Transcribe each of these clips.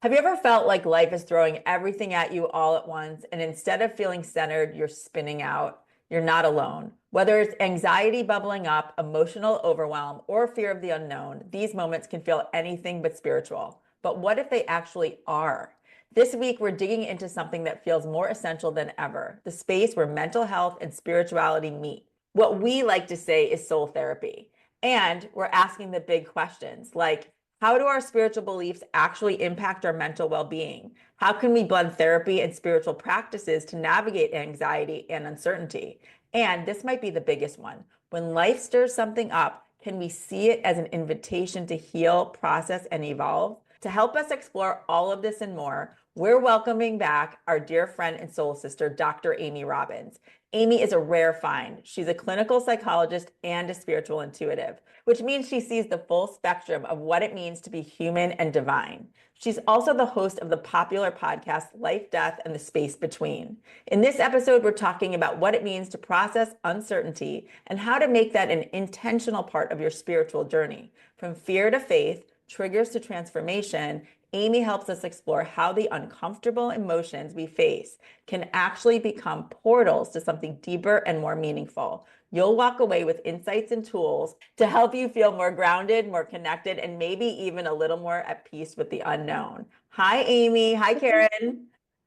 Have you ever felt like life is throwing everything at you all at once, and instead of feeling centered, you're spinning out? You're not alone. Whether it's anxiety bubbling up, emotional overwhelm, or fear of the unknown, these moments can feel anything but spiritual. But what if they actually are? This week, we're digging into something that feels more essential than ever, the space where mental health and spirituality meet. What we like to say is soul therapy. And we're asking the big questions like, how do our spiritual beliefs actually impact our mental well-being? How can we blend therapy and spiritual practices to navigate anxiety and uncertainty? And this might be the biggest one. When life stirs something up, can we see it as an invitation to heal, process, and evolve? To help us explore all of this and more, we're welcoming back our dear friend and soul sister, Dr. Amy Robbins. Amy is a rare find. She's a clinical psychologist and a spiritual intuitive, which means she sees the full spectrum of what it means to be human and divine. She's also the host of the popular podcast, Life, Death, and the Space Between. In this episode, we're talking about what it means to process uncertainty and how to make that an intentional part of your spiritual journey. From fear to faith, triggers to transformation, Amy helps us explore how the uncomfortable emotions we face can actually become portals to something deeper and more meaningful. You'll walk away with insights and tools to help you feel more grounded, more connected, and maybe even a little more at peace with the unknown. Hi, Amy. Hi, Karen.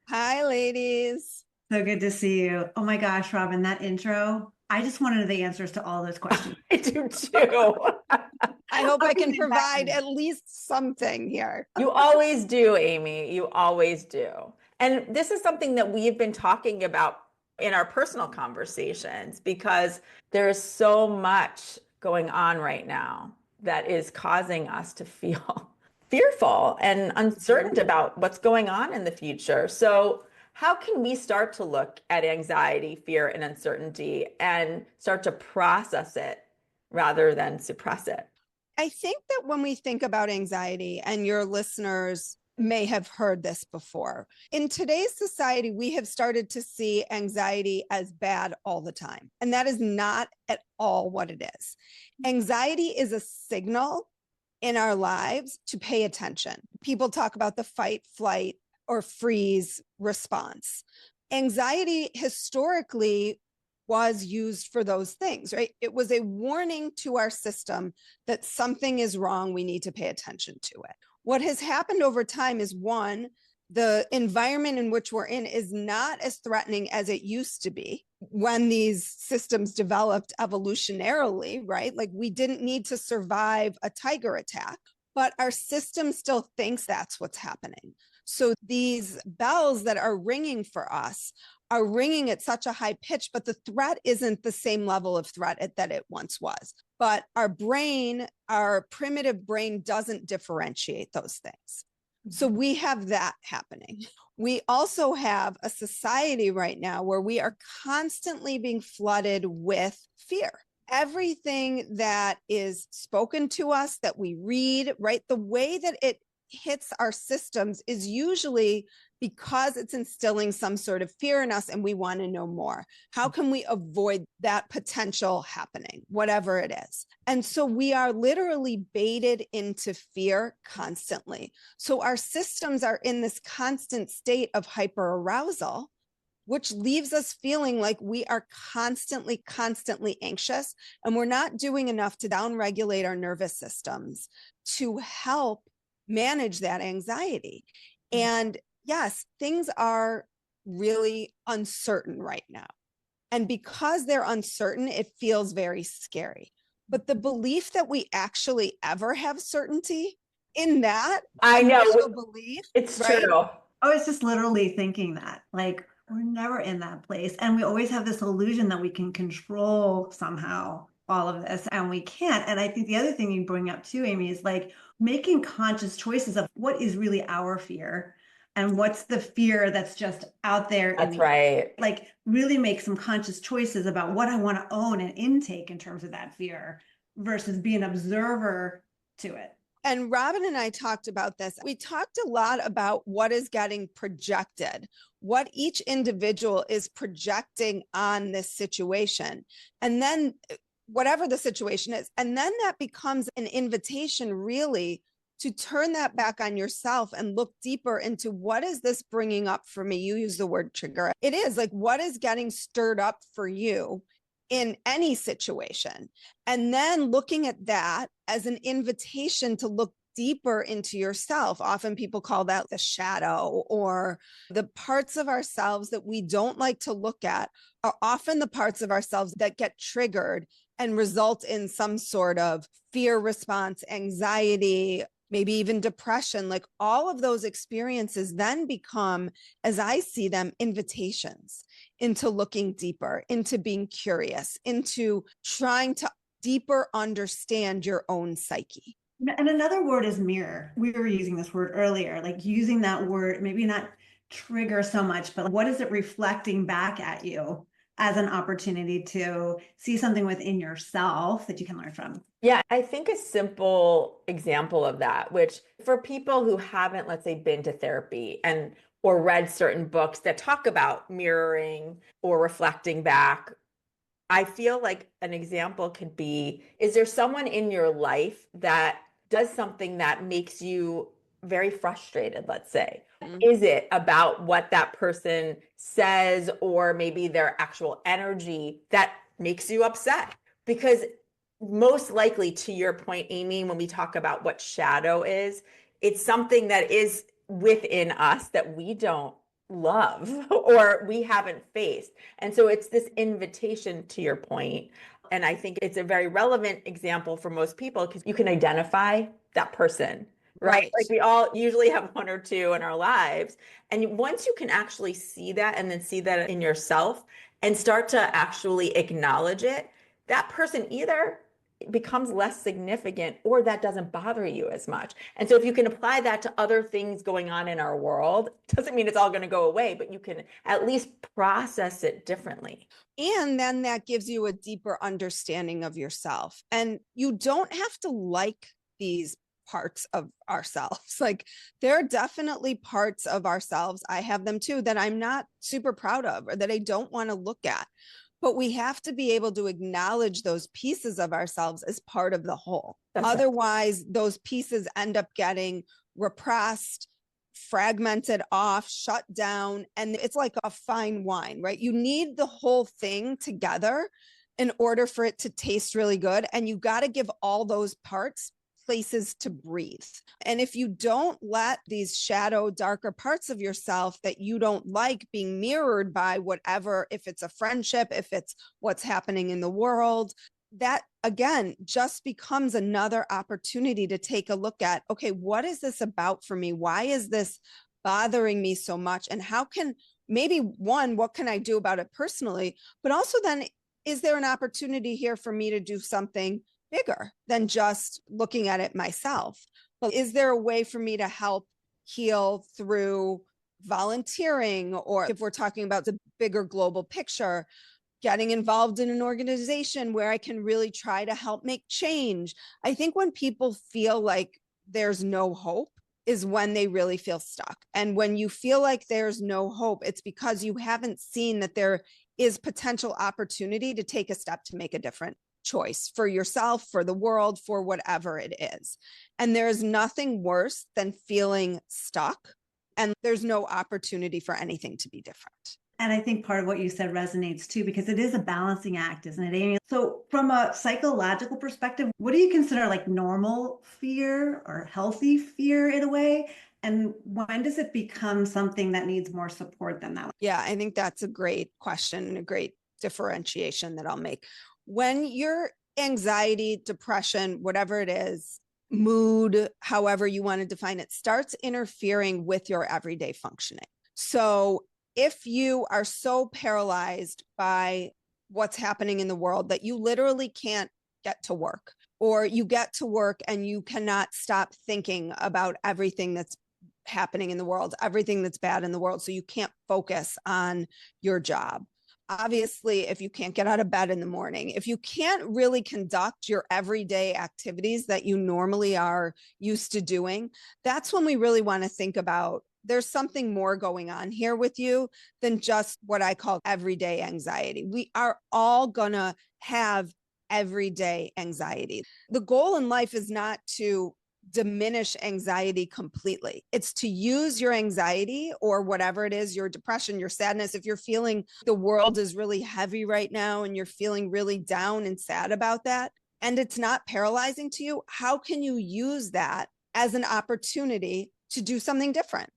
Hi, ladies. So good to see you. Oh my gosh, Robin, that intro. I just wanted the answers to all those questions. I do too. I hope I can provide at least something here. You always do, Amy. You always do. And this is something that we've been talking about in our personal conversations because there's so much going on right now that is causing us to feel fearful and uncertain about what's going on in the future. So, how can we start to look at anxiety, fear, and uncertainty and start to process it rather than suppress it? I think that when we think about anxiety, and your listeners may have heard this before, in today's society, we have started to see anxiety as bad all the time. And that is not at all what it is. Anxiety is a signal in our lives to pay attention. People talk about the fight, flight, or freeze response. Anxiety historically was used for those things, right? It was a warning to our system that something is wrong. We need to pay attention to it. What has happened over time is, one, the environment in which we're in is not as threatening as it used to be when these systems developed evolutionarily, right? Like, we didn't need to survive a tiger attack, but our system still thinks that's what's happening. So these bells that are ringing for us are ringing at such a high pitch, but the threat isn't the same level of threat that it once was. But our brain, our primitive brain, doesn't differentiate those things. So we have that happening. We also have a society right now where we are constantly being flooded with fear. Everything that is spoken to us, that we read, right, the way that it hits our systems is usually because it's instilling some sort of fear in us and we want to know more. How can we avoid that potential happening, whatever it is? And so we are literally baited into fear constantly. So our systems are in this constant state of hyperarousal, which leaves us feeling like we are constantly anxious, and we're not doing enough to downregulate our nervous systems to help manage that anxiety. And yes, things are really uncertain right now. And because they're uncertain, it feels very scary. But the belief that we actually ever have certainty in that, I know, belief, it's right? true. I was just literally thinking that, like, we're never in that place. And we always have this illusion that we can control somehow all of this, and we can't. And I think the other thing you bring up too, Amy, is like making conscious choices of what is really our fear and what's the fear that's just out there. That's right. Like, really make some conscious choices about what I want to own and intake in terms of that fear versus be an observer to it. And Robin and I talked about this. We talked a lot about what is getting projected, what each individual is projecting on this situation. And then whatever the situation is, and then that becomes an invitation really to turn that back on yourself and look deeper into what is this bringing up for me? You use the word trigger. It is like, what is getting stirred up for you in any situation? And then looking at that as an invitation to look deeper into yourself. Often people call that the shadow, or the parts of ourselves that we don't like to look at are often the parts of ourselves that get triggered and result in some sort of fear response, anxiety, maybe even depression. Like all of those experiences then become, as I see them, invitations into looking deeper, into being curious, into trying to deeper understand your own psyche. And another word is mirror. We were using this word earlier, like using that word, maybe not trigger so much, but what is it reflecting back at you as an opportunity to see something within yourself that you can learn from? Yeah, I think a simple example of that, which for people who haven't, let's say, been to therapy and or read certain books that talk about mirroring or reflecting back, I feel like an example could be, is there someone in your life that does something that makes you very frustrated, let's say? Is it about what that person says or maybe their actual energy that makes you upset? Because most likely, to your point, Amy, when we talk about what shadow is, it's something that is within us that we don't love or we haven't faced. And so it's this invitation, to your point. And I think it's a very relevant example for most people because you can identify that person, right? Like we all usually have one or two in our lives. And once you can actually see that and then see that in yourself and start to actually acknowledge it, that person either becomes less significant or that doesn't bother you as much. And so if you can apply that to other things going on in our world, doesn't mean it's all going to go away, but you can at least process it differently. And then that gives you a deeper understanding of yourself. And you don't have to like these parts of ourselves. Like there are definitely parts of ourselves, I have them too, that I'm not super proud of or that I don't want to look at. But we have to be able to acknowledge those pieces of ourselves as part of the whole. Otherwise, those pieces end up getting repressed, fragmented off, shut down. And it's like a fine wine, right? You need the whole thing together in order for it to taste really good. And you got to give all those parts places to breathe. And if you don't let these shadow, darker parts of yourself that you don't like being mirrored by whatever, if it's a friendship, if it's what's happening in the world, that again just becomes another opportunity to take a look at, okay, what is this about for me? Why is this bothering me so much? And how can maybe one, what can I do about it personally? But also then, is there an opportunity here for me to do something bigger than just looking at it myself? But is there a way for me to help heal through volunteering? Or if we're talking about the bigger global picture, getting involved in an organization where I can really try to help make change. I think when people feel like there's no hope is when they really feel stuck. And when you feel like there's no hope, it's because you haven't seen that there is potential opportunity to take a step to make a different choice for yourself, for the world, for whatever it is. And there's nothing worse than feeling stuck and there's no opportunity for anything to be different. And I think part of what you said resonates too, because it is a balancing act, isn't it, Amy? So from a psychological perspective, what do you consider like normal fear or healthy fear in a way? And when does it become something that needs more support than that? Yeah, I think that's a great question and a great differentiation that I'll make. When your anxiety, depression, whatever it is, mood, however you want to define it, starts interfering with your everyday functioning. So if you are so paralyzed by what's happening in the world that you literally can't get to work, or you get to work and you cannot stop thinking about everything that's happening in the world, everything that's bad in the world, so you can't focus on your job. Obviously, if you can't get out of bed in the morning, if you can't really conduct your everyday activities that you normally are used to doing, that's when we really want to think about there's something more going on here with you than just what I call everyday anxiety. We are all going to have everyday anxiety. The goal in life is not to diminish anxiety completely. It's to use your anxiety or whatever it is, your depression, your sadness. If you're feeling the world is really heavy right now and you're feeling really down and sad about that, and it's not paralyzing to you, how can you use that as an opportunity to do something different,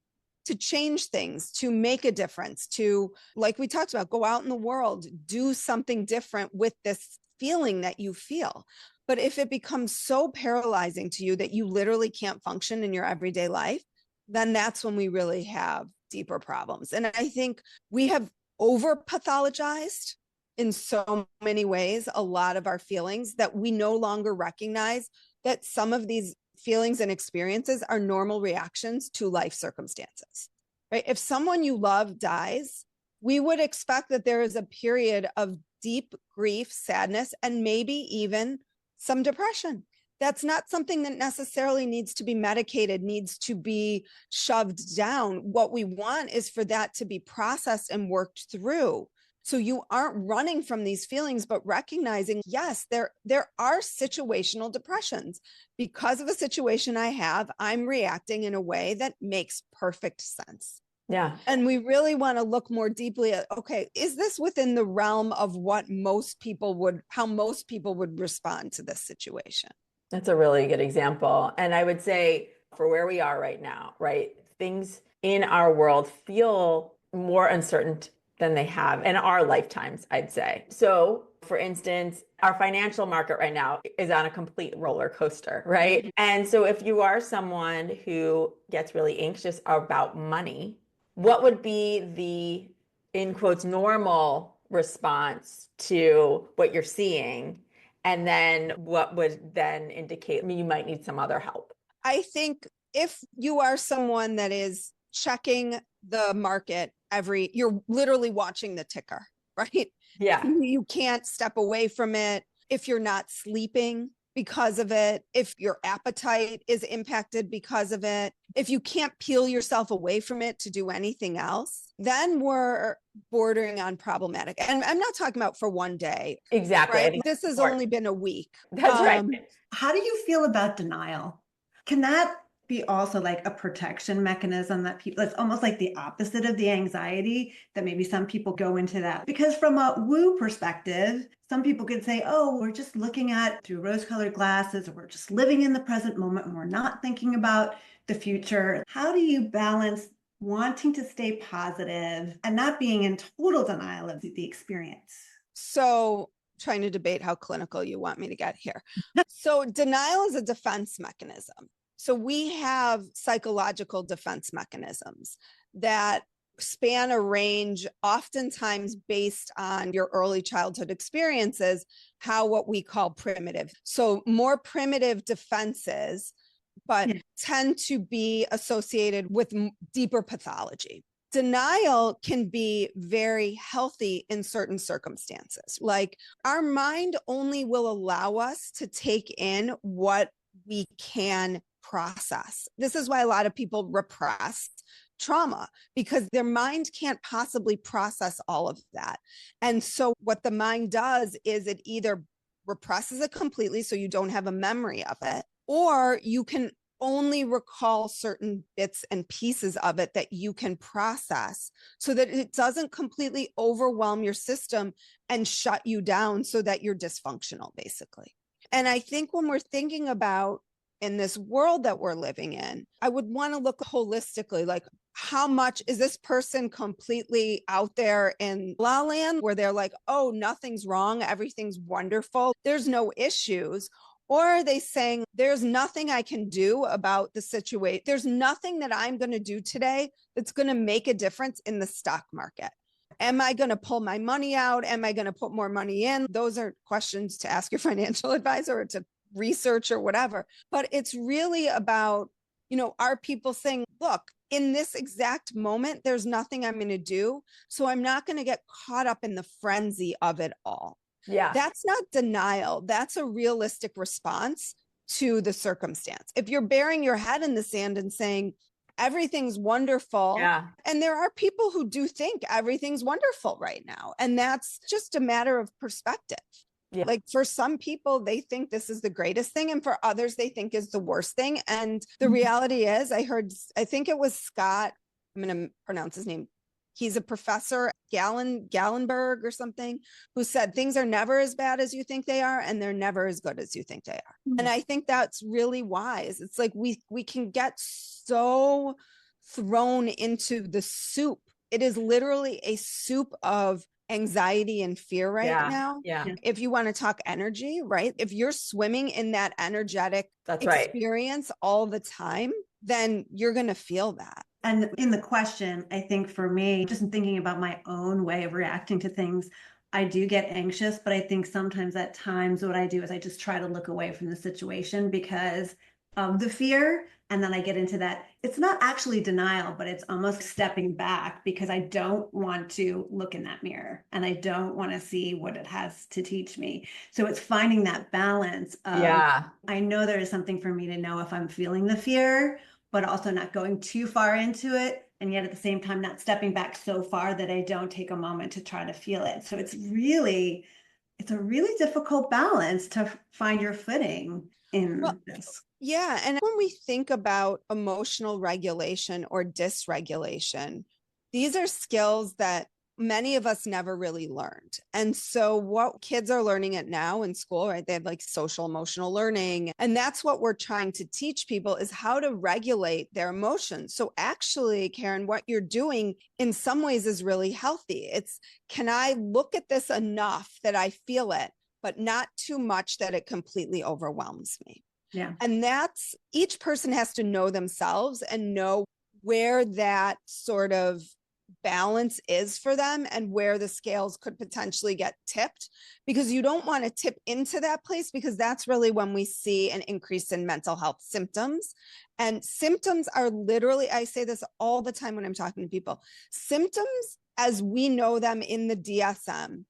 to change things, to make a difference, to, like we talked about, go out in the world, do something different with this feeling that you feel. But if it becomes so paralyzing to you that you literally can't function in your everyday life, then that's when we really have deeper problems. And I think we have over pathologized in so many ways a lot of our feelings that we no longer recognize that some of these feelings and experiences are normal reactions to life circumstances, right? If someone you love dies, we would expect that there is a period of deep grief, sadness, and maybe even some depression. That's not something that necessarily needs to be medicated, needs to be shoved down. What we want is for that to be processed and worked through. So you aren't running from these feelings, but recognizing, yes, there are situational depressions. Because of a situation I have, I'm reacting in a way that makes perfect sense. Yeah. And we really want to look more deeply at, okay, is this within the realm of what how most people would respond to this situation? That's a really good example. And I would say for where we are right now, right? Things in our world feel more uncertain than they have in our lifetimes, I'd say. So, for instance, our financial market right now is on a complete roller coaster, right? And so if you are someone who gets really anxious about money, what would be the, in quotes, normal response to what you're seeing? And then what would then indicate, I mean, you might need some other help. I think if you are someone that is checking the market you're literally watching the ticker, right? Yeah. You can't step away from it. If you're not sleeping because of it, if your appetite is impacted because of it, if you can't peel yourself away from it to do anything else, then we're bordering on problematic. And I'm not talking about for one day. Exactly. Right? This has only been a week. That's right. How do you feel about denial? Can that be also like a protection mechanism that people, it's almost like the opposite of the anxiety that maybe some people go into that? Because from a woo perspective, some people could say, oh, we're just looking at through rose-colored glasses, or we're just living in the present moment and we're not thinking about the future. How do you balance wanting to stay positive and not being in total denial of the experience? So trying to debate how clinical you want me to get here. So denial is a defense mechanism. So we have psychological defense mechanisms that span a range, oftentimes based on your early childhood experiences, how what we call primitive. So more primitive defenses, but tend to be associated with deeper pathology. Denial can be very healthy in certain circumstances. Like our mind only will allow us to take in what we can process. This is why a lot of people repress trauma, because their mind can't possibly process all of that. And so what the mind does is it either represses it completely so you don't have a memory of it, or you can only recall certain bits and pieces of it that you can process so that it doesn't completely overwhelm your system and shut you down so that you're dysfunctional, basically. And I think when we're thinking about in this world that we're living in, I would want to look holistically, like how much is this person completely out there in la land where they're like, oh, nothing's wrong, everything's wonderful, there's no issues? Or are they saying there's nothing I can do about the situation? There's nothing that I'm going to do today that's going to make a difference in the stock market. Am I going to pull my money out? Am I going to put more money in? Those are questions to ask your financial advisor or to research or whatever. But it's really about, are people saying, look, in this exact moment, there's nothing I'm going to do. So I'm not going to get caught up in the frenzy of it all. Yeah. That's not denial. That's a realistic response to the circumstance. If you're burying your head in the sand and saying, everything's wonderful. Yeah. And there are people who do think everything's wonderful right now. And that's just a matter of perspective. Yeah. Like for some people, they think this is the greatest thing. And for others, they think is the worst thing. And the reality is I think it was Scott, I'm going to pronounce his name. He's a professor, Gallenberg or something, who said things are never as bad as you think they are, and they're never as good as you think they are. And I think that's really wise. It's like we can get so thrown into the soup. It is literally a soup of anxiety and fear right now. Yeah. If you want to talk energy, right? If you're swimming in that energetic experience all the time, then you're going to feel that. And in the question, I think for me, just thinking about my own way of reacting to things, I do get anxious, but I think sometimes at times what I do is I just try to look away from the situation because of the fear. And then I get into that. It's not actually denial, but it's almost stepping back because I don't want to look in that mirror and I don't want to see what it has to teach me. So it's finding that balance of, I know there is something for me to know if I'm feeling the fear, but also not going too far into it. And yet at the same time, not stepping back so far that I don't take a moment to try to feel it. So it's a really difficult balance to find your footing in this. Yeah. And when we think about emotional regulation or dysregulation, these are skills that many of us never really learned. And so what kids are learning it now in school, right? They have like social emotional learning. And that's what we're trying to teach people is how to regulate their emotions. So actually, Karen, what you're doing in some ways is really healthy. It's, can I look at this enough that I feel it, but not too much that it completely overwhelms me? Yeah. And that's, each person has to know themselves and know where that sort of balance is for them and where the scales could potentially get tipped, because you don't want to tip into that place, because that's really when we see an increase in mental health symptoms. And symptoms are literally, I say this all the time when I'm talking to people, symptoms as we know them in the DSM.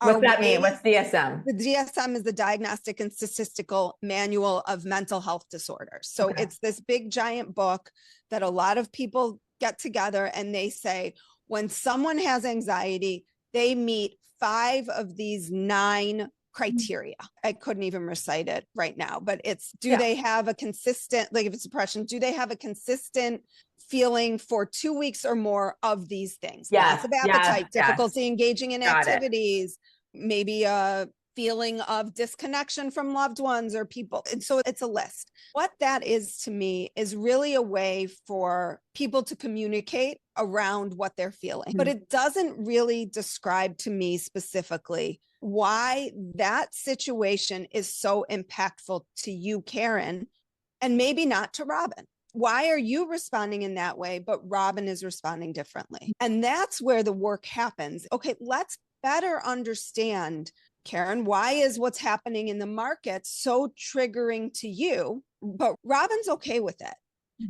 What's that mean? What's DSM? The DSM is the Diagnostic and Statistical Manual of Mental Health Disorders. So it's this big giant book that a lot of people get together and they say, when someone has anxiety, they meet 5 of these 9 criteria. I couldn't even recite it right now, but it's, do they have a consistent, like if it's depression, do they have a consistent feeling for 2 weeks or more of these things? Lots of appetite, difficulty engaging in activities, maybe a feeling of disconnection from loved ones or people. And so it's a list. What that is to me is really a way for people to communicate around what they're feeling. But it doesn't really describe to me specifically why that situation is so impactful to you, Karen, and maybe not to Robin. Why are you responding in that way, but Robin is responding differently? And that's where the work happens. Okay, let's better understand, Karen, why is what's happening in the market so triggering to you, but Robin's okay with it?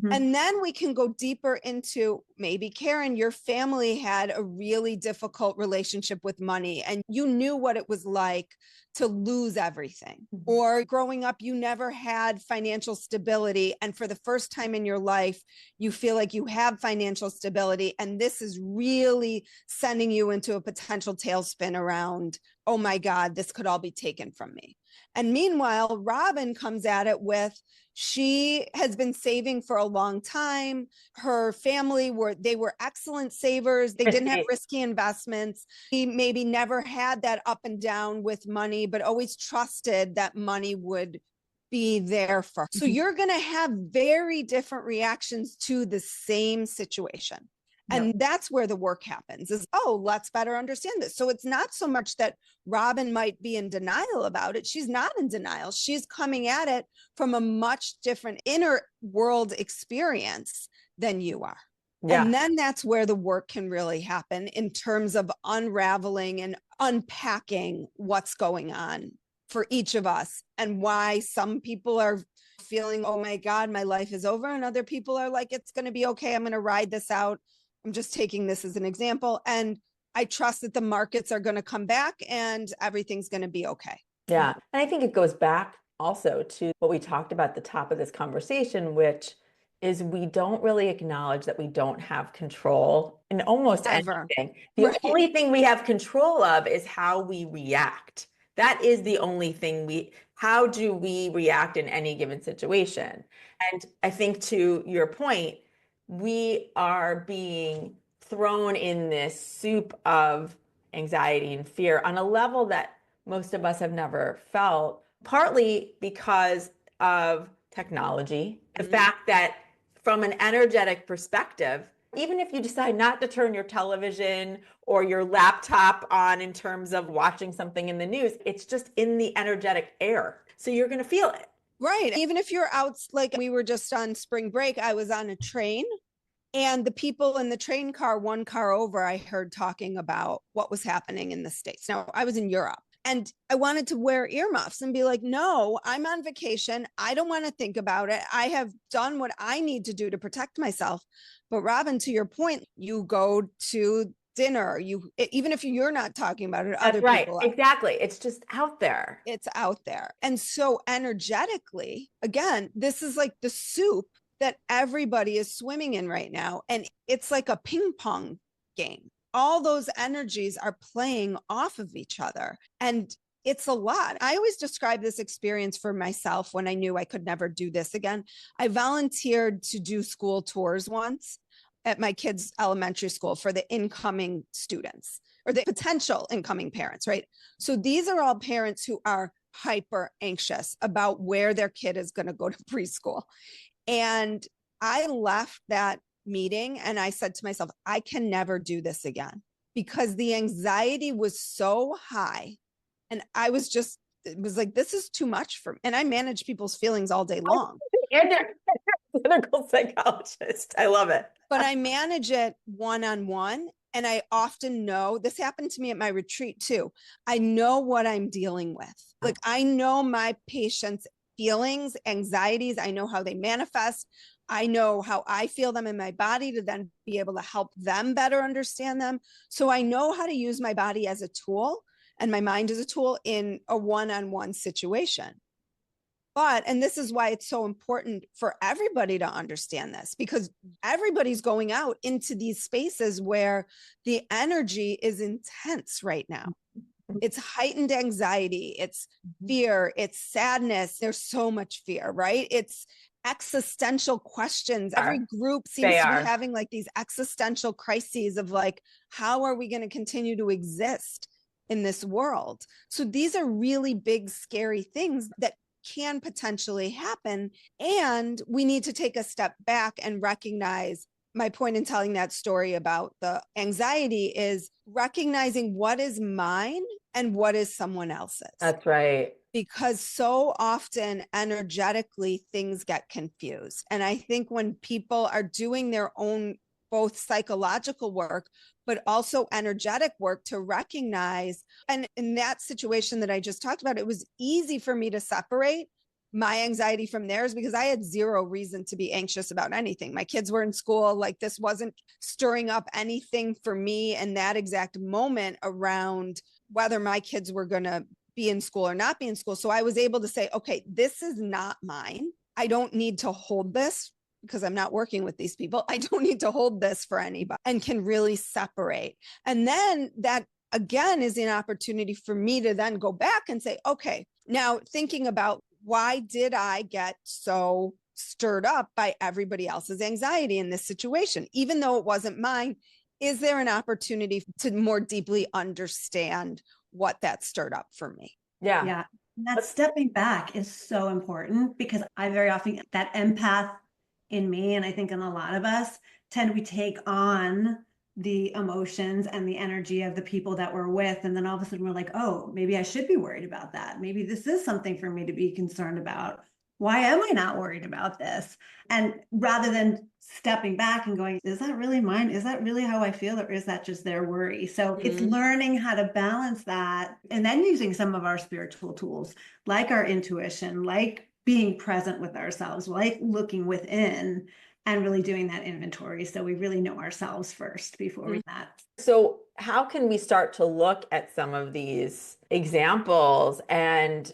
And then we can go deeper into, maybe Karen, your family had a really difficult relationship with money and you knew what it was like to lose everything. Or growing up, you never had financial stability. And for the first time in your life, you feel like you have financial stability. And this is really sending you into a potential tailspin around, oh my God, this could all be taken from me. And meanwhile, Robin comes at it with, she has been saving for a long time. Her family were excellent savers. They didn't have risky investments. He maybe never had that up and down with money, but always trusted that money would be there for her. So you're going to have very different reactions to the same situation. And that's where the work happens is, oh, let's better understand this. So it's not so much that Robin might be in denial about it. She's not in denial. She's coming at it from a much different inner world experience than you are. And then that's where the work can really happen in terms of unraveling and unpacking what's going on for each of us and why some people are feeling, oh my God, my life is over. And other people are like, it's going to be okay. I'm going to ride this out. I'm just taking this as an example. And I trust that the markets are going to come back and everything's going to be okay. Yeah. And I think it goes back also to what we talked about at the top of this conversation, which is we don't really acknowledge that we don't have control in almost anything. The only thing we have control of is how we react That is the only thing how do we react in any given situation? And I think to your point, we are being thrown in this soup of anxiety and fear on a level that most of us have never felt, partly because of technology, the fact that from an energetic perspective, even if you decide not to turn your television or your laptop on in terms of watching something in the news, it's just in the energetic air. So you're going to feel it. Right. Even if you're out, like we were just on spring break, I was on a train and the people in the train car, one car over, I heard talking about what was happening in the States. Now, I was in Europe and I wanted to wear earmuffs and be like, no, I'm on vacation. I don't want to think about it. I have done what I need to do to protect myself. But Robin, to your point, you go to dinner, even if you're not talking about it, That's other right. people are. Exactly. It's just out there. It's out there. And so energetically, again, this is like the soup that everybody is swimming in right now. And it's like a ping pong game. All those energies are playing off of each other. And it's a lot. I always describe this experience for myself when I knew I could never do this again. I volunteered to do school tours once at my kids' elementary school for the incoming students or the potential incoming parents, right? So these are all parents who are hyper anxious about where their kid is going to go to preschool. And I left that meeting and I said to myself, I can never do this again because the anxiety was so high. And I was just, it was like, this is too much for me. And I manage people's feelings all day long. And they're clinical psychologist. I love it. But I manage it one-on-one. And I often know, this happened to me at my retreat too. I know what I'm dealing with. Like I know my patients' feelings, anxieties. I know how they manifest. I know how I feel them in my body to then be able to help them better understand them. So I know how to use my body as a tool and my mind as a tool in a one-on-one situation. But, and this is why it's so important for everybody to understand this, because everybody's going out into these spaces where the energy is intense right now. It's heightened anxiety, it's fear, it's sadness. There's so much fear, right? It's existential questions. Every group seems to be having like these existential crises of like, how are we going to continue to exist in this world? So these are really big, scary things that can potentially happen. And we need to take a step back and recognize, my point in telling that story about the anxiety is recognizing what is mine and what is someone else's. That's right. Because so often energetically things get confused. And I think when people are doing their own both psychological work, but also energetic work to recognize, and in that situation that I just talked about, it was easy for me to separate my anxiety from theirs because I had zero reason to be anxious about anything. My kids were in school, like this wasn't stirring up anything for me in that exact moment around whether my kids were going to be in school or not be in school. So I was able to say, okay, this is not mine. I don't need to hold this because I'm not working with these people. I don't need to hold this for anybody, and can really separate. And then that again is an opportunity for me to then go back and say, okay, now thinking about why did I get so stirred up by everybody else's anxiety in this situation, even though it wasn't mine? Is there an opportunity to more deeply understand what that stirred up for me? Yeah. Yeah. And that stepping back is so important because I very often, that empath in me, and I think in a lot of us, we take on the emotions and the energy of the people that we're with. And then all of a sudden we're like, oh, maybe I should be worried about that. Maybe this is something for me to be concerned about. Why am I not worried about this? And rather than stepping back and going, is that really mine? Is that really how I feel? Or is that just their worry? So it's learning how to balance that. And then using some of our spiritual tools, like our intuition, like being present with ourselves, like looking within and really doing that inventory. So we really know ourselves first before we do that. So how can we start to look at some of these examples and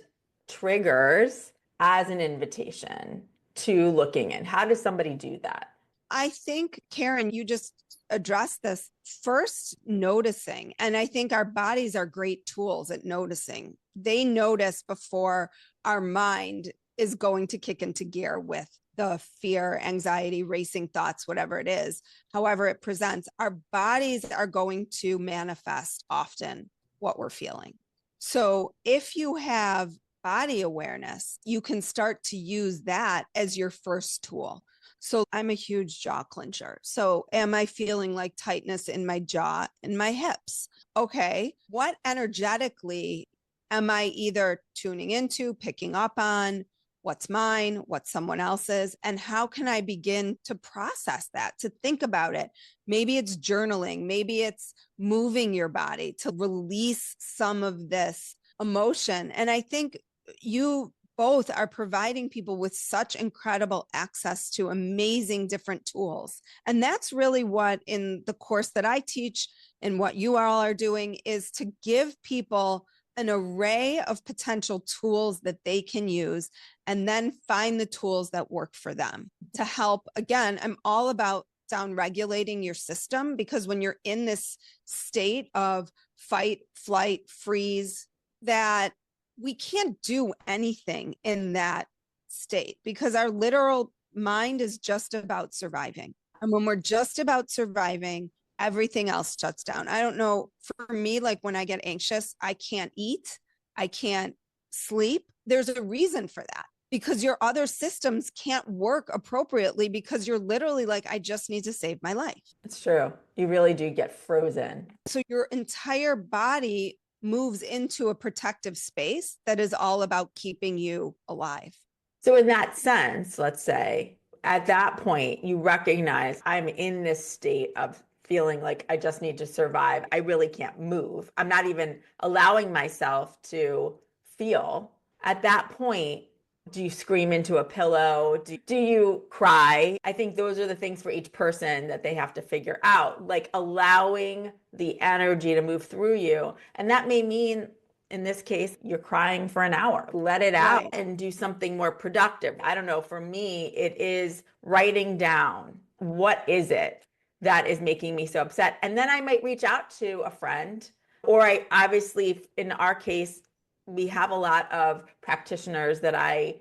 triggers as an invitation to looking in? How does somebody do that? I think, Karen, you just addressed this first, noticing. And I think our bodies are great tools at noticing they notice before our mind is going to kick into gear with the fear, anxiety, racing thoughts, whatever it is, however it presents. Our bodies are going to manifest often what we're feeling. So if you have body awareness, you can start to use that as your first tool. So I'm a huge jaw clencher. So am I feeling like tightness in my jaw and my hips? Okay, what energetically am I either tuning into, picking up on? What's mine, what's someone else's, and how can I begin to process that, to think about it? Maybe it's journaling, maybe it's moving your body to release some of this emotion. And I think you both are providing people with such incredible access to amazing different tools. And that's really what in the course that I teach and what you all are doing is to give people an array of potential tools that they can use and then find the tools that work for them to help. Again, I'm all about down regulating your system, because when you're in this state of fight, flight, freeze, that we can't do anything in that state because our literal mind is just about surviving. And when we're just about surviving, everything else shuts down. I don't know, for me, like when I get anxious, I can't eat, I can't sleep. There's a reason for that, because your other systems can't work appropriately because you're literally like, I just need to save my life. It's true. You really do get frozen. So your entire body moves into a protective space that is all about keeping you alive. So in that sense, let's say at that point, you recognize I'm in this state of feeling like I just need to survive. I really can't move. I'm not even allowing myself to feel. At that point, do you scream into a pillow? Do you cry? I think those are the things for each person that they have to figure out, like allowing the energy to move through you. And that may mean, in this case, you're crying for an hour. Let it out and do something more productive. I don't know. For me, it is writing down, what is it that is making me so upset? And then I might reach out to a friend, or I obviously, in our case, we have a lot of practitioners that I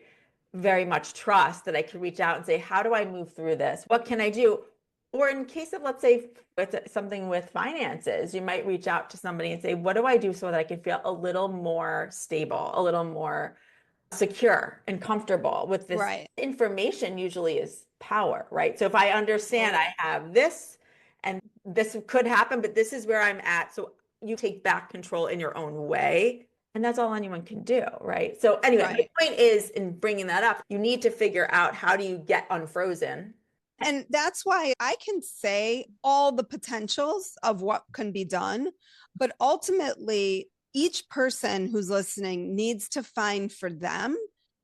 very much trust that I could reach out and say, how do I move through this? What can I do? Or in case of, let's say, it's something with finances, you might reach out to somebody and say, what do I do so that I can feel a little more stable, a little more secure and comfortable with this? Information usually is power, right? So if I understand I have this and this could happen, but this is where I'm at. So you take back control in your own way. And that's all anyone can do, right? So anyway, the point is, in bringing that up, you need to figure out, how do you get unfrozen? And that's why I can say all the potentials of what can be done, but ultimately each person who's listening needs to find for them.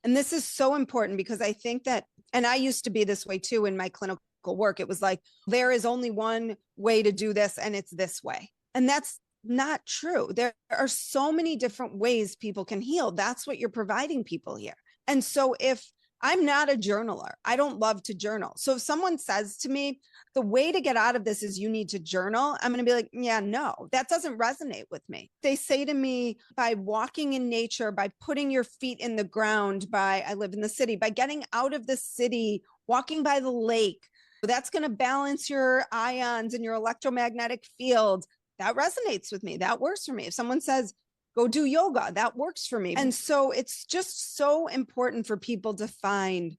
And this is so important, because I think that, and I used to be this way too in my clinical work, it was like, there is only one way to do this and it's this way. And that's not true. There are so many different ways people can heal. That's what you're providing people here. And so if I'm not a journaler, I don't love to journal. So if someone says to me, the way to get out of this is you need to journal, I'm going to be like, yeah, no, that doesn't resonate with me. They say to me, by walking in nature, by putting your feet in the ground, I live in the city, by getting out of the city, walking by the lake, that's going to balance your ions and your electromagnetic field. That resonates with me. That works for me. If someone says, go do yoga, that works for me. And so it's just so important for people to find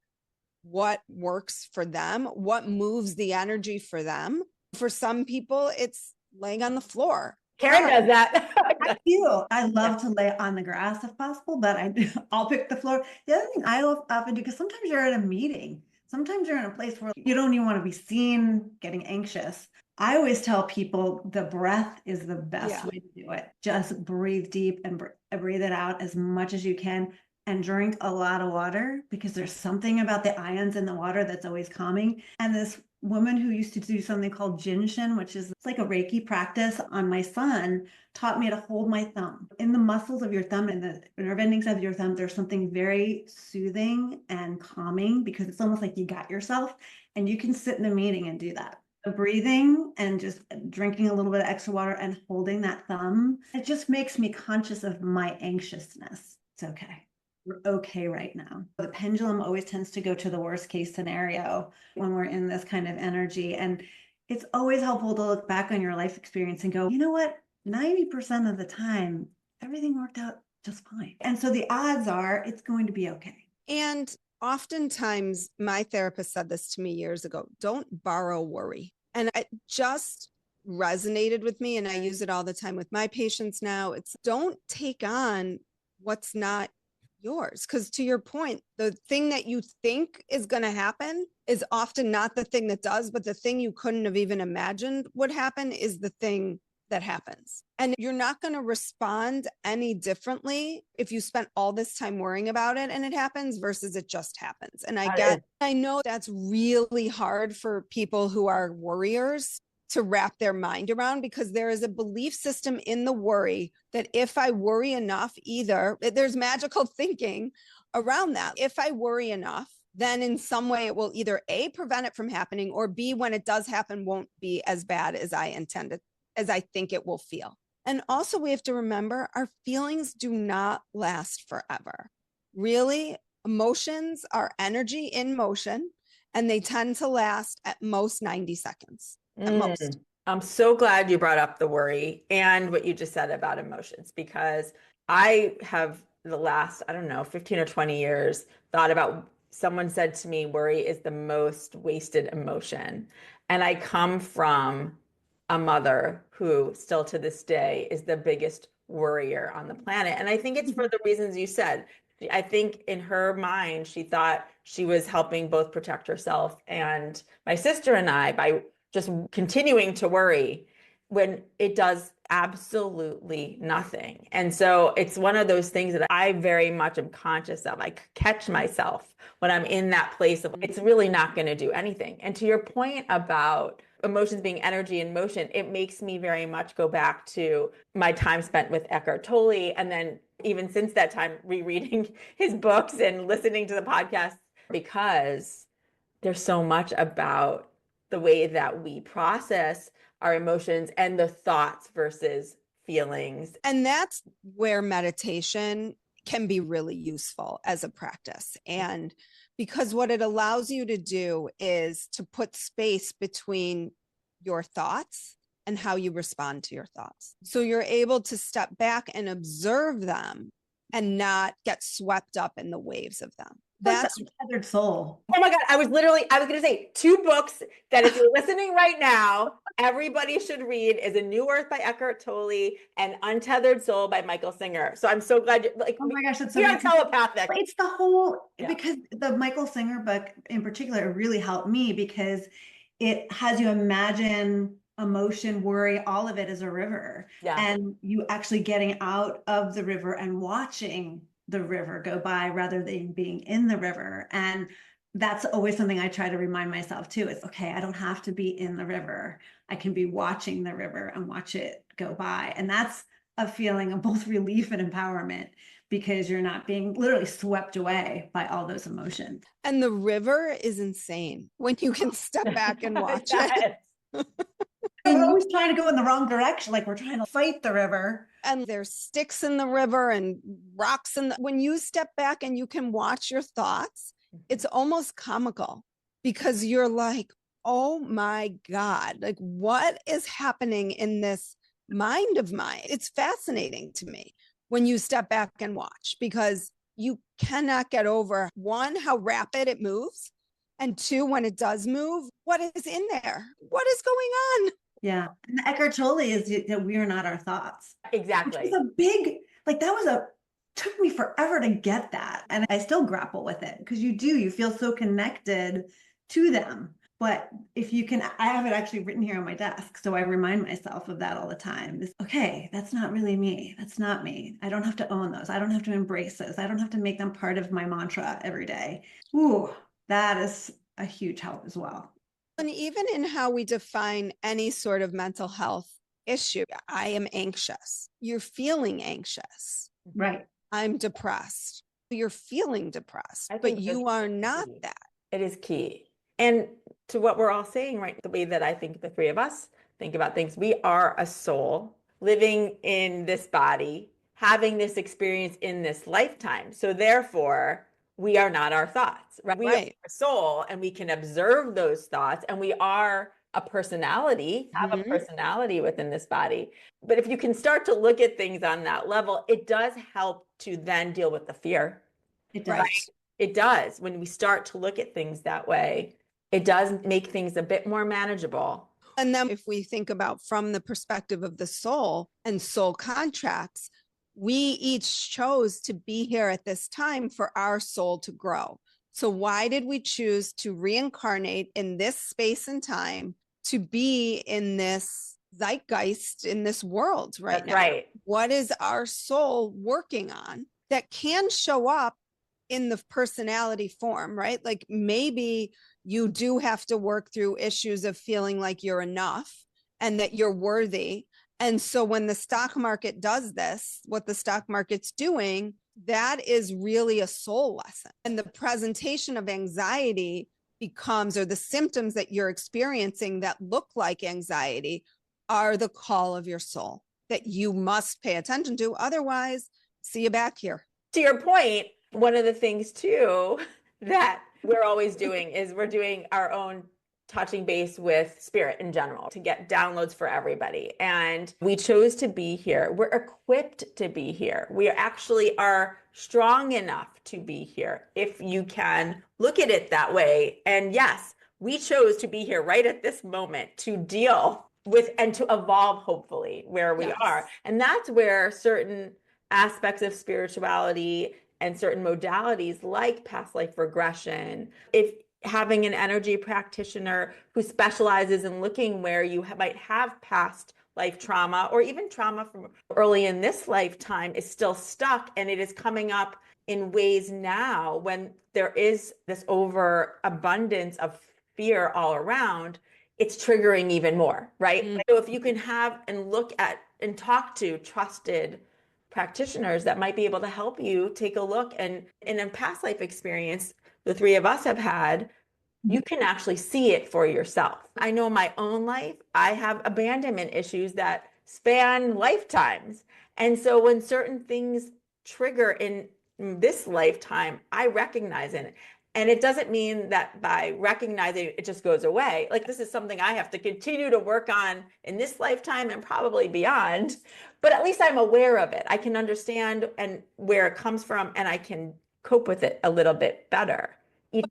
what works for them, what moves the energy for them. For some people, it's laying on the floor. Karen does that. I love to lay on the grass if possible, but I'll pick the floor. The other thing I often do, because sometimes you're at a meeting, sometimes you're in a place where you don't even want to be seen getting anxious. I always tell people the breath is the best way to do it. Just breathe deep and breathe it out as much as you can, and drink a lot of water, because there's something about the ions in the water that's always calming. And this woman who used to do something called Jinshin, which is like a Reiki practice on my son, taught me to hold my thumb. In the muscles of your thumb and the nerve endings of your thumb, there's something very soothing and calming, because it's almost like you got yourself, and you can sit in a meeting and do that. breathing and just drinking a little bit of extra water and holding that thumb, it just makes me conscious of my anxiousness. It's okay. We're okay right now. The pendulum always tends to go to the worst case scenario when we're in this kind of energy. And it's always helpful to look back on your life experience and go, you know what? 90% of the time, everything worked out just fine. And so the odds are it's going to be okay. And oftentimes, my therapist said this to me years ago, don't borrow worry. And it just resonated with me. And I use it all the time with my patients now. It's don't take on what's not yours. Because to your point, the thing that you think is going to happen is often not the thing that does, but the thing you couldn't have even imagined would happen is the thing that happens. And you're not going to respond any differently if you spent all this time worrying about it and it happens versus it just happens. And I know that's really hard for people who are worriers to wrap their mind around, because there is a belief system in the worry that if I worry enough, either there's magical thinking around that. If I worry enough, then in some way it will either A, prevent it from happening, or B, when it does happen, won't be as bad as I intended, as I think it will feel. And also we have to remember our feelings do not last forever. Really, emotions are energy in motion, and they tend to last at most 90 seconds. At most. I'm so glad you brought up the worry and what you just said about emotions, because I have the last, I don't know, 15 or 20 years thought about, someone said to me, worry is the most wasted emotion. And I come from a mother who still to this day is the biggest worrier on the planet. And I think it's for the reasons you said. I think in her mind, she thought she was helping both protect herself and my sister and I by just continuing to worry when it does absolutely nothing. And so it's one of those things that I very much am conscious of. I catch myself when I'm in that place of it's really not going to do anything. And to your point about emotions being energy in motion, it makes me very much go back to my time spent with Eckhart Tolle. And then even since that time, rereading his books and listening to the podcasts, because there's so much about the way that we process our emotions and the thoughts versus feelings. And that's where meditation can be really useful as a practice. And because what it allows you to do is to put space between your thoughts and how you respond to your thoughts. So you're able to step back and observe them and not get swept up in the waves of them. That's Untethered soul. Oh my God. I was going to say 2 books that if you're listening right now, everybody should read is A New Earth by Eckhart Tolle and Untethered Soul by Michael Singer. So I'm so glad Oh my gosh, that's so you're telepathic. It's the whole, because the Michael Singer book in particular really helped me because it has you imagine emotion, worry, all of it as a river. Yeah. And you actually getting out of the river and watching the river go by rather than being in the river. And that's always something I try to remind myself too. It's okay, I don't have to be in the river. I can be watching the river and watch it go by. And that's a feeling of both relief and empowerment, because you're not being literally swept away by all those emotions. And the river is insane when you can step back and watch it. We're always trying to go in the wrong direction, like we're trying to fight the river. And there's sticks in the river and rocks. And when you step back and you can watch your thoughts, it's almost comical, because you're like, oh my God, like what is happening in this mind of mine? It's fascinating to me when you step back and watch, because you cannot get over, 1, how rapid it moves, and 2, when it does move, what is in there? What is going on? Yeah. And the Eckhart Tolle is that we are not our thoughts. Exactly. Which was a big, like took me forever to get that. And I still grapple with it, because you feel so connected to them. But if you can, I have it actually written here on my desk. So I remind myself of that all the time. It's, okay, that's not really me. That's not me. I don't have to own those. I don't have to embrace those. I don't have to make them part of my mantra every day. Ooh, that is a huge help as well. And even in how we define any sort of mental health issue, I am anxious. You're feeling anxious. Right. I'm depressed. You're feeling depressed, but you are not that. It is key. And to what we're all saying, right? The way that I think the three of us think about things, we are a soul living in this body, having this experience in this lifetime. So therefore, we are not our thoughts, right? We are a soul, and we can observe those thoughts, and we are a personality, have a personality within this body. But if you can start to look at things on that level, it does help to then deal with the fear. It Right. does. It does. When we start to look at things that way, it does make things a bit more manageable. And then if we think about from the perspective of the soul and soul contracts, we each chose to be here at this time for our soul to grow. So why did we choose to reincarnate in this space and time to be in this zeitgeist in this world right That's now? right. What is our soul working on that can show up in the personality form, right? Like maybe you do have to work through issues of feeling like you're enough and that you're worthy. And so when the stock market does this, what the stock market's doing, that is really a soul lesson. And the presentation of anxiety becomes, or the symptoms that you're experiencing that look like anxiety are the call of your soul that you must pay attention to. Otherwise, see you back here. To your point, one of the things too that we're always doing is we're doing our own touching base with spirit in general to get downloads for everybody. And we chose to be here. We're equipped to be here. We actually are strong enough to be here, if you can look at it that way. And yes, we chose to be here right at this moment to deal with and to evolve, hopefully, where we are. And that's where certain aspects of spirituality and certain modalities like past life regression, if having an energy practitioner who specializes in looking where you might have past life trauma or even trauma from early in this lifetime is still stuck, and it is coming up in ways now when there is this overabundance of fear all around, it's triggering even more, right? So if you can have and look at and talk to trusted practitioners that might be able to help you take a look, and in a past life experience the three of us have had, you can actually see it for yourself. I know in my own life, I have abandonment issues that span lifetimes. And so when certain things trigger in this lifetime, I recognize it. And it doesn't mean that by recognizing it, it just goes away. Like, this is something I have to continue to work on in this lifetime and probably beyond. But at least I'm aware of it. I can understand and where it comes from, and I can cope with it a little bit better.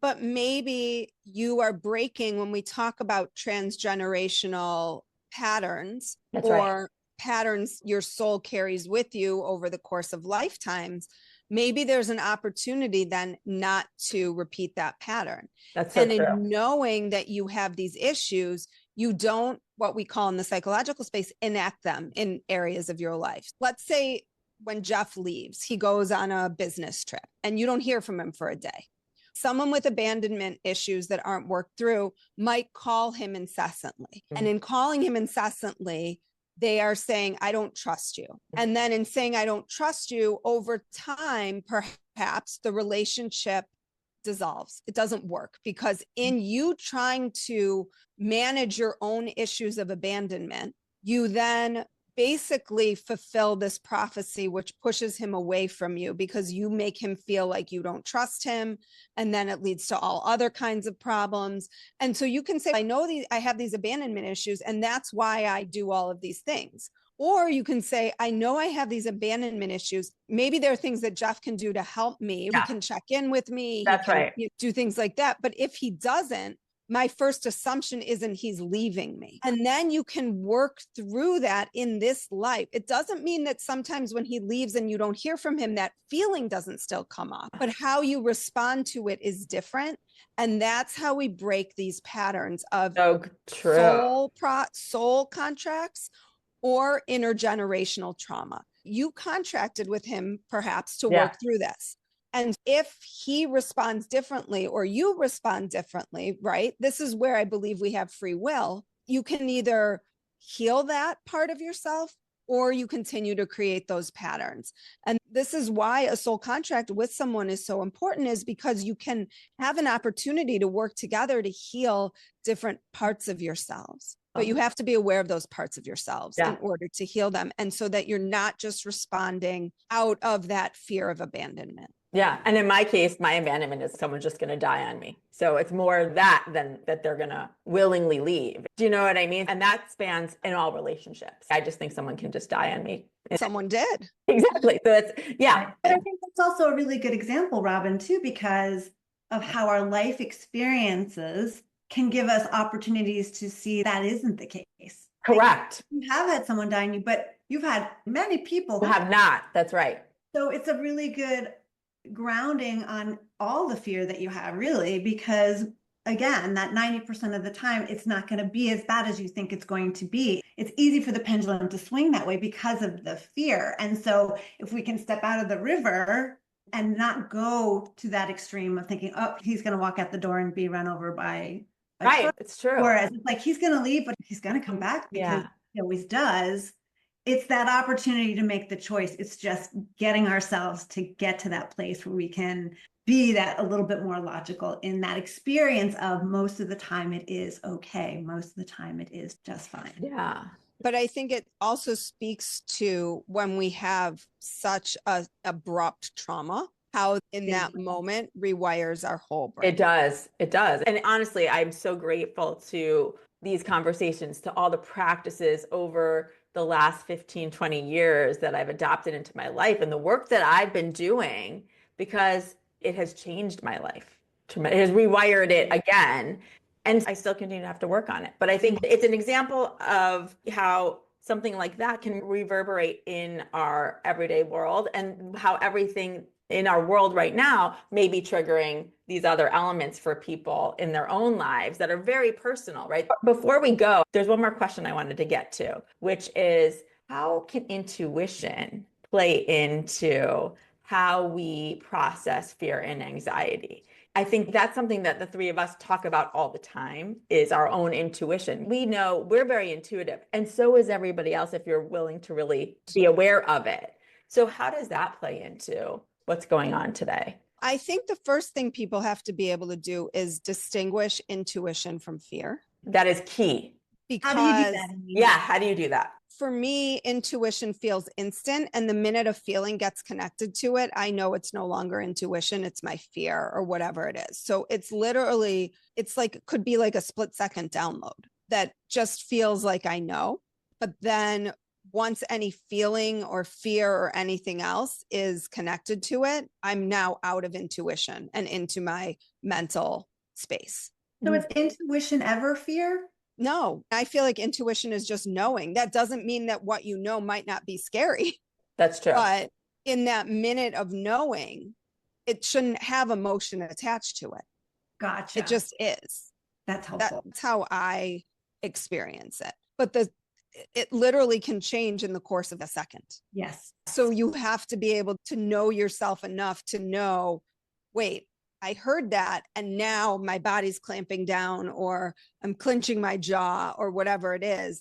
But maybe you are breaking when we talk about transgenerational patterns. That's or right. patterns your soul carries with you over the course of lifetimes. Maybe there's an opportunity then not to repeat that pattern. That's so And true. in knowing that you have these issues, you don't, what we call in the psychological space, enact them in areas of your life. Let's say when Jeff leaves, he goes on a business trip and you don't hear from him for a day. Someone with abandonment issues that aren't worked through might call him incessantly. And in calling him incessantly, they are saying, I don't trust you. And then in saying, I don't trust you, over time, perhaps the relationship dissolves. It doesn't work because in you trying to manage your own issues of abandonment, you then basically fulfill this prophecy, which pushes him away from you because you make him feel like you don't trust him. And then it leads to all other kinds of problems. And so you can say, I know I have these abandonment issues, and that's why I do all of these things. Or you can say, I know I have these abandonment issues. Maybe there are things that Jeff can do to help me. Yeah. He can check in with me. That's he can right. do things like that. But if he doesn't, my first assumption isn't he's leaving me. And then you can work through that in this life. It doesn't mean that sometimes when he leaves and you don't hear from him, that feeling doesn't still come up, but how you respond to it is different. And that's how we break these patterns of So true. soul contracts or intergenerational trauma. You contracted with him perhaps to work through this. And if he responds differently or you respond differently, right? This is where I believe we have free will. You can either heal that part of yourself or you continue to create those patterns. And This is why a soul contract with someone is so important, is because you can have an opportunity to work together to heal different parts of yourselves. But you have to be aware of those parts of yourselves in order to heal them. And so that you're not just responding out of that fear of abandonment. Yeah. And in my case, my abandonment is someone's just going to die on me. So it's more that than that they're going to willingly leave. Do you know what I mean? And that spans in all relationships. I just think someone can just die on me. Someone did. Exactly. So it's, yeah. But I think that's also a really good example, Robin, too, because of how our life experiences can give us opportunities to see that isn't the case. Correct. Like, you have had someone die on you, but you've had many people who have not. That's right. So it's a really good grounding on all the fear that you have, really, because again, that 90% of the time, it's not going to be as bad as you think it's going to be. It's easy for the pendulum to swing that way because of the fear. And so if we can step out of the river and not go to that extreme of thinking, oh, he's going to walk out the door and be run over by a truck. It's true. Whereas it's like, he's going to leave, but he's going to come back because he always does. It's that opportunity to make the choice. It's just getting ourselves to get to that place where we can be that a little bit more logical in that experience of most of the time it is okay. Most of the time it is just fine. Yeah. But I think it also speaks to when we have such a abrupt trauma, how in that moment rewires our whole brain. It does. It does. And honestly, I'm so grateful to these conversations, to all the practices over the last 15, 20 years that I've adopted into my life and the work that I've been doing, because it has changed my life. It has rewired it again. And I still continue to have to work on it. But I think it's an example of how something like that can reverberate in our everyday world, and how everything in our world right now may be triggering these other elements for people in their own lives that are very personal, right? Before we go, there's one more question I wanted to get to, which is, how can intuition play into how we process fear and anxiety? I think that's something that the three of us talk about all the time, is our own intuition. We know we're very intuitive, and so is everybody else if you're willing to really be aware of it. So how does that play into what's going on today? I think the first thing people have to be able to do is distinguish intuition from fear. That is key. Because how do you do that? Yeah, how do you do that? For me, intuition feels instant. And the minute a feeling gets connected to it, I know it's no longer intuition, it's my fear or whatever it is. So it's literally, it's like, it could be like a split-second download that just feels like I know. But then once any feeling or fear or anything else is connected to it, I'm now out of intuition and into my mental space. So is intuition ever fear? No, I feel like intuition is just knowing. That doesn't mean that what you know might not be scary. That's true. But in that minute of knowing, it shouldn't have emotion attached to it. Gotcha. It just is. That's helpful. That's how I experience it. But it literally can change in the course of a second. Yes. So you have to be able to know yourself enough to know, wait, I heard that, and now my body's clamping down, or I'm clenching my jaw, or whatever it is.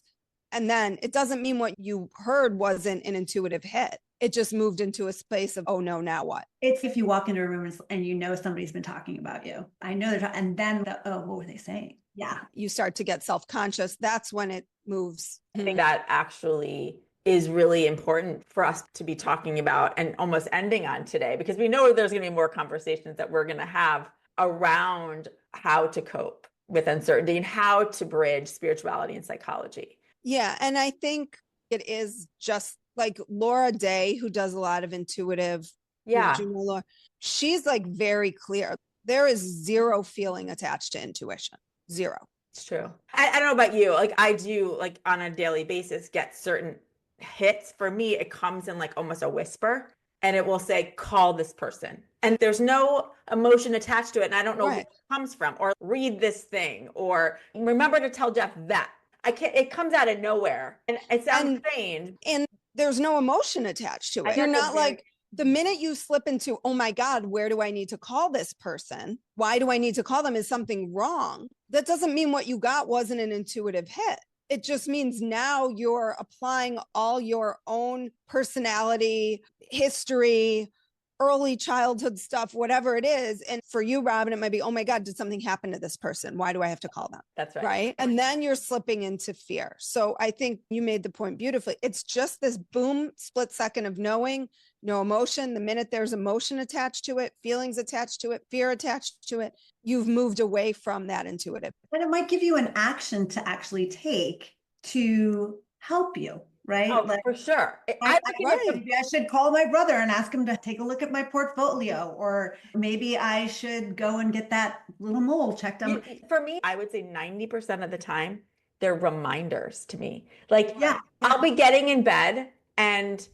And then it doesn't mean what you heard wasn't an intuitive hit. It just moved into a space of, oh no, now what? It's if you walk into a room and you know somebody's been talking about you. I know they're and then what were they saying? Yeah. You start to get self-conscious. That's when it moves. I think that actually is really important for us to be talking about and almost ending on today, because we know there's going to be more conversations that we're going to have around how to cope with uncertainty and how to bridge spirituality and psychology. Yeah. And I think it is just like Laura Day, who does a lot of intuitive. Yeah. You know, Laura, she's like very clear. There is zero feeling attached to intuition. Zero. It's true. I don't know about you. Like I do, like on a daily basis, get certain hits. For me, it comes in like almost a whisper, and it will say, call this person. And there's no emotion attached to it. And I don't know where it comes from, or read this thing, or remember to tell Jeff that. It comes out of nowhere. And it sounds strange. And there's no emotion attached to it. You're not like, the minute you slip into, oh my God, where do I need to call this person? Why do I need to call them? Is something wrong? That doesn't mean what you got wasn't an intuitive hit. It just means now you're applying all your own personality, history, early childhood stuff, whatever it is. And for you, Robin, it might be, oh my God, did something happen to this person? Why do I have to call them? That's right. Right. And then you're slipping into fear. So I think you made the point beautifully. It's just this boom, split second of knowing, no emotion. The minute there's emotion attached to it, feelings attached to it, fear attached to it, you've moved away from that intuitive. And it might give you an action to actually take to help you, right? Oh, Like, for sure. maybe I should call my brother and ask him to take a look at my portfolio, or maybe I should go and get that little mole checked out. For me, I would say 90% of the time, they're reminders to me. Like, Yeah. I'll be getting in bed and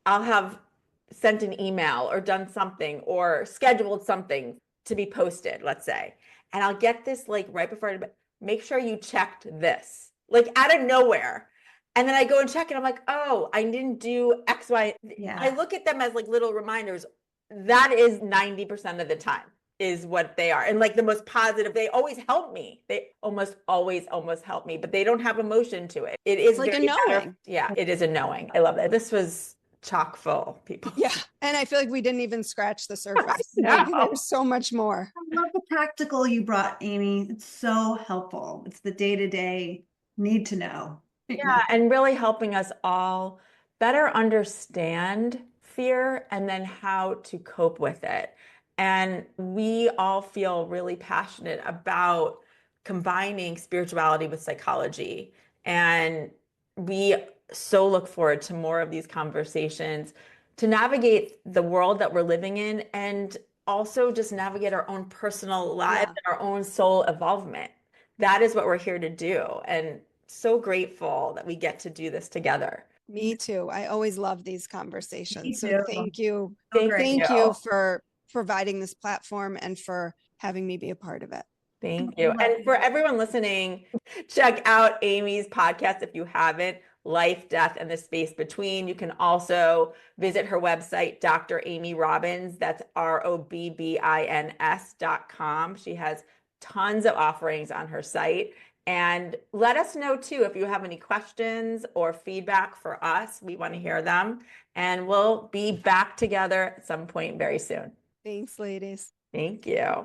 I'll have sent an email or done something or scheduled something to be posted, let's say. And I'll get this like right before I go to bed, make sure you checked this, like out of nowhere. And then I go and check and I'm like, oh, I didn't do X, Y. Yeah. I look at them as like little reminders. That is 90% of the time is what they are. And like the most positive, they always help me. They almost always help me, but they don't have emotion to it. It is like very a knowing. Yeah, it is a knowing. I love that. This was chock full, people. Yeah. And I feel like we didn't even scratch the surface. No. Like, there's so much more. I love the practical you brought, Amy. It's so helpful. It's the day-to-day need to know. Yeah, and really helping us all better understand fear and then how to cope with it. And we all feel really passionate about combining spirituality with psychology. And we so look forward to more of these conversations to navigate the world that we're living in and also just navigate our own personal lives and our own soul involvement. That is what we're here to do. And so grateful that we get to do this together. Me too. I always love these Me conversations. too. So thank you. So great. Thank you for providing this platform and for having me be a part of it. Thank you. And for everyone listening, check out Amy's podcast if you haven't, Life, Death, and the Space Between. You can also visit her website, Dr. Amy Robbins. That's ROBBINS.com. She has tons of offerings on her site. And let us know too if you have any questions or feedback for us. We want to hear them. And we'll be back together at some point very soon. Thanks, ladies. Thank you.